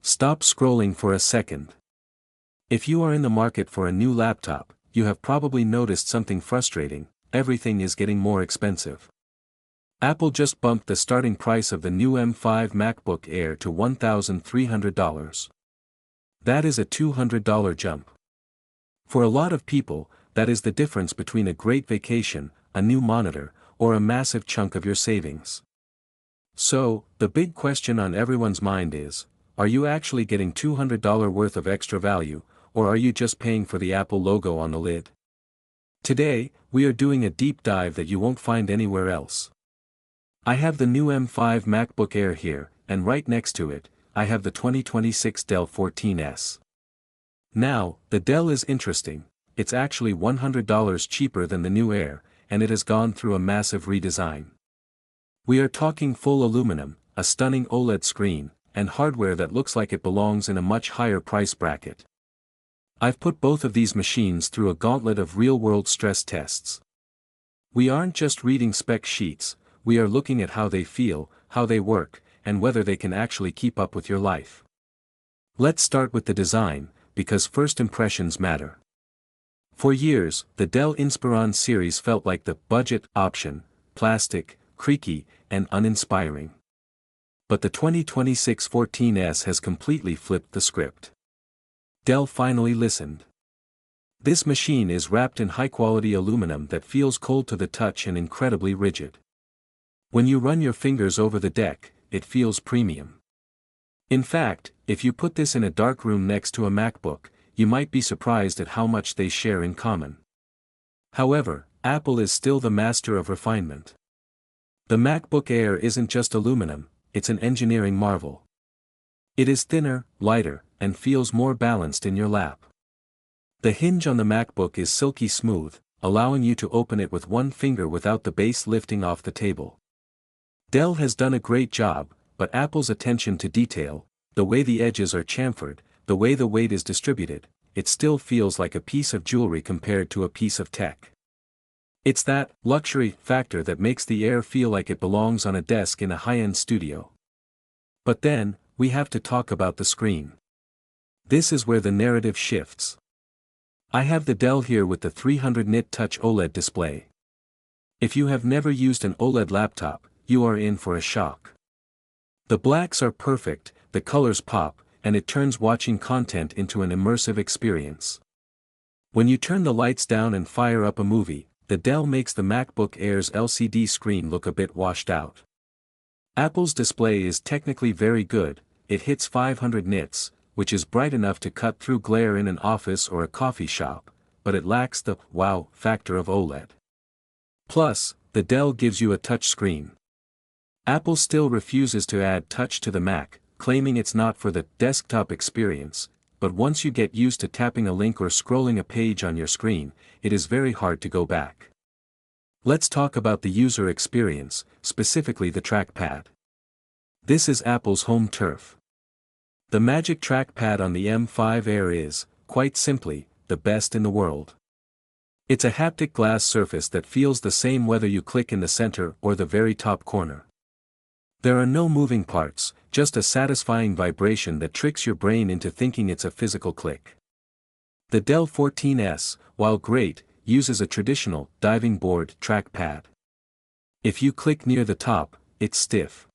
Stop scrolling for a second. If you are in the market for a new laptop, you have probably noticed something frustrating: everything is getting more expensive. Apple just bumped the starting price of the new M5 MacBook Air to $1,300. That is a $200 jump. For a lot of people, that is the difference between a great vacation, a new monitor, or a massive chunk of your savings. So, the big question on everyone's mind is, are you actually getting $200 worth of extra value, or are you just paying for the Apple logo on the lid? Today, we are doing a deep dive that you won't find anywhere else. I have the new M5 MacBook Air here, and right next to it, I have the 2026 Dell 14S. Now, the Dell is interesting. It's actually $100 cheaper than the new Air, and it has gone through a massive redesign. We are talking full aluminum, a stunning OLED screen, and hardware that looks like it belongs in a much higher price bracket. I've put both of these machines through a gauntlet of real-world stress tests. We aren't just reading spec sheets, we are looking at how they feel, how they work, and whether they can actually keep up with your life. Let's start with the design, because first impressions matter. For years, the Dell Inspiron series felt like the budget option: plastic, creaky, and uninspiring. But the 2026 14S has completely flipped the script. Dell finally listened. This machine is wrapped in high-quality aluminum that feels cold to the touch and incredibly rigid. When you run your fingers over the deck, it feels premium. In fact, if you put this in a dark room next to a MacBook, you might be surprised at how much they share in common. However, Apple is still the master of refinement. The MacBook Air isn't just aluminum, it's an engineering marvel. It is thinner, lighter, and feels more balanced in your lap. The hinge on the MacBook is silky smooth, allowing you to open it with one finger without the base lifting off the table. Dell has done a great job, but Apple's attention to detail, the way the edges are chamfered, the way the weight is distributed, it still feels like a piece of jewelry compared to a piece of tech. It's that luxury factor that makes the Air feel like it belongs on a desk in a high-end studio. But then, we have to talk about the screen. This is where the narrative shifts. I have the Dell here with the 300-nit Touch OLED display. If you have never used an OLED laptop, you are in for a shock. The blacks are perfect, the colors pop, and it turns watching content into an immersive experience. When you turn the lights down and fire up a movie, the Dell makes the MacBook Air's LCD screen look a bit washed out. Apple's display is technically very good, it hits 500 nits, which is bright enough to cut through glare in an office or a coffee shop, but it lacks the wow factor of OLED. Plus, the Dell gives you a touch screen. Apple still refuses to add touch to the Mac, claiming it's not for the desktop experience, but once you get used to tapping a link or scrolling a page on your screen, it is very hard to go back. Let's talk about the user experience, specifically the trackpad. This is Apple's home turf. The Magic Trackpad on the M5 Air is, quite simply, the best in the world. It's a haptic glass surface that feels the same whether you click in the center or the very top corner. There are no moving parts, just a satisfying vibration that tricks your brain into thinking it's a physical click. The Dell 14S, while great, uses a traditional diving board trackpad. If you click near the top, it's stiff.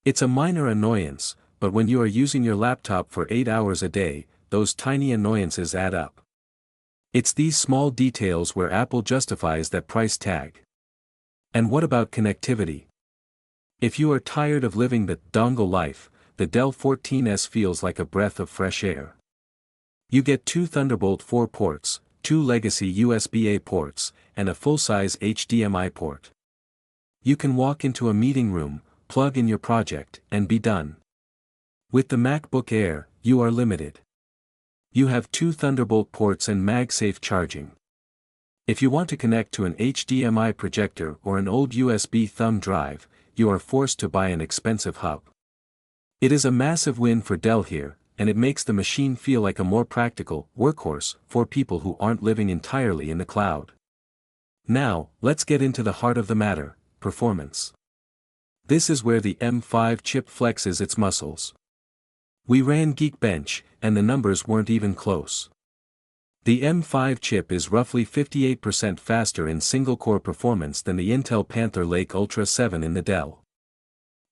It's a minor annoyance, but when you are using your laptop for 8 hours a day, those tiny annoyances add up. It's these small details where Apple justifies that price tag. And what about connectivity? If you are tired of living the dongle life, the Dell 14S feels like a breath of fresh air. You get 2 Thunderbolt 4 ports, 2 legacy USB-A ports, and a full-size HDMI port. You can walk into a meeting room, plug in your project, and be done. With the MacBook Air, you are limited. You have 2 Thunderbolt ports and MagSafe charging. If you want to connect to an HDMI projector or an old USB thumb drive, you are forced to buy an expensive hub. It is a massive win for Dell here, and it makes the machine feel like a more practical workhorse for people who aren't living entirely in the cloud. Now, let's get into the heart of the matter: performance. This is where the M5 chip flexes its muscles. We ran Geekbench, and the numbers weren't even close. The M5 chip is roughly 58% faster in single-core performance than the Intel Panther Lake Ultra 7 in the Dell.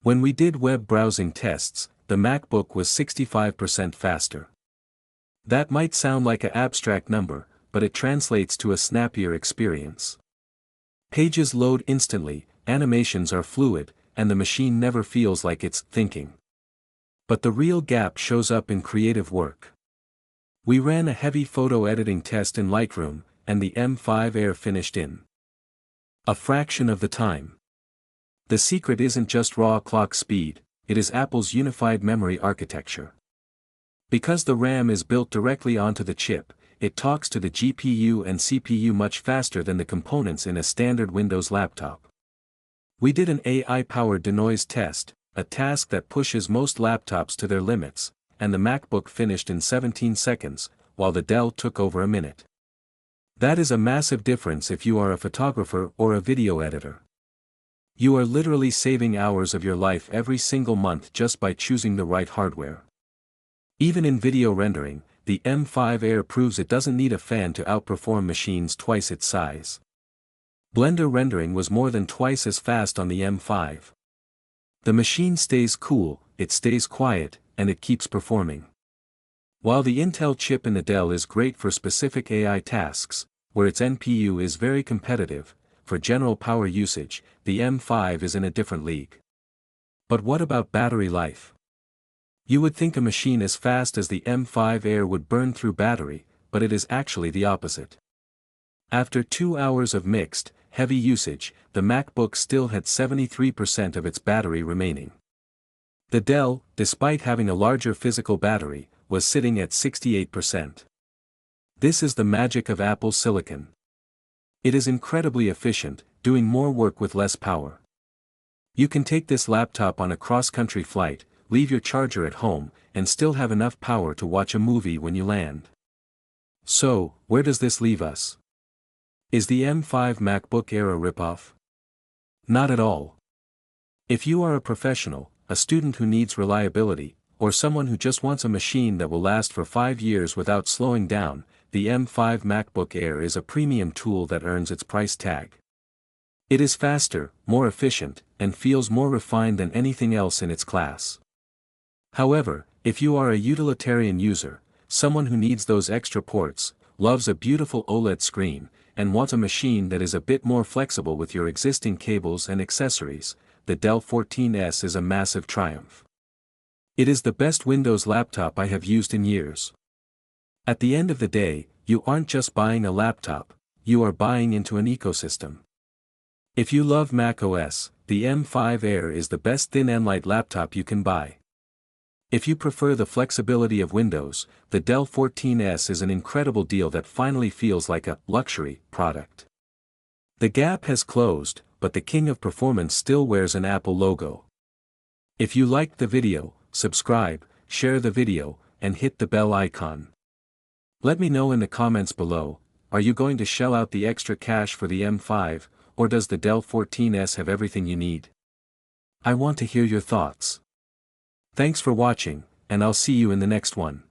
When we did web browsing tests, the MacBook was 65% faster. That might sound like an abstract number, but it translates to a snappier experience. Pages load instantly, animations are fluid, and the machine never feels like it's thinking. But the real gap shows up in creative work. We ran a heavy photo editing test in Lightroom, and the M5 Air finished in a fraction of the time. The secret isn't just raw clock speed, it is Apple's unified memory architecture. Because the RAM is built directly onto the chip, it talks to the GPU and CPU much faster than the components in a standard Windows laptop. We did an AI-powered denoise test, a task that pushes most laptops to their limits, and the MacBook finished in 17 seconds, while the Dell took over a minute. That is a massive difference if you are a photographer or a video editor. You are literally saving hours of your life every single month just by choosing the right hardware. Even in video rendering, the M5 Air proves it doesn't need a fan to outperform machines twice its size. Blender rendering was more than twice as fast on the M5. The machine stays cool, it stays quiet, and it keeps performing. While the Intel chip in the Dell is great for specific AI tasks, where its NPU is very competitive, for general power usage, the M5 is in a different league. But what about battery life? You would think a machine as fast as the M5 Air would burn through battery, but it is actually the opposite. After 2 hours of mixed, heavy usage, the MacBook still had 73% of its battery remaining. The Dell, despite having a larger physical battery, was sitting at 68%. This is the magic of Apple Silicon. It is incredibly efficient, doing more work with less power. You can take this laptop on a cross-country flight, leave your charger at home, and still have enough power to watch a movie when you land. So, where does this leave us? Is the M5 MacBook Air a ripoff? Not at all. If you are a professional, a student who needs reliability, or someone who just wants a machine that will last for 5 years without slowing down, the M5 MacBook Air is a premium tool that earns its price tag. It is faster, more efficient, and feels more refined than anything else in its class. However, if you are a utilitarian user, someone who needs those extra ports, loves a beautiful OLED screen, and wants a machine that is a bit more flexible with your existing cables and accessories, the Dell 14S is a massive triumph. It is the best Windows laptop I have used in years. At the end of the day, you aren't just buying a laptop, you are buying into an ecosystem. If you love macOS, the M5 Air is the best thin and light laptop you can buy. If you prefer the flexibility of Windows, the Dell 14S is an incredible deal that finally feels like a luxury product. The gap has closed, but the king of performance still wears an Apple logo. If you liked the video, subscribe, share the video, and hit the bell icon. Let me know in the comments below, are you going to shell out the extra cash for the M5, or does the Dell 14S have everything you need? I want to hear your thoughts. Thanks for watching, and I'll see you in the next one.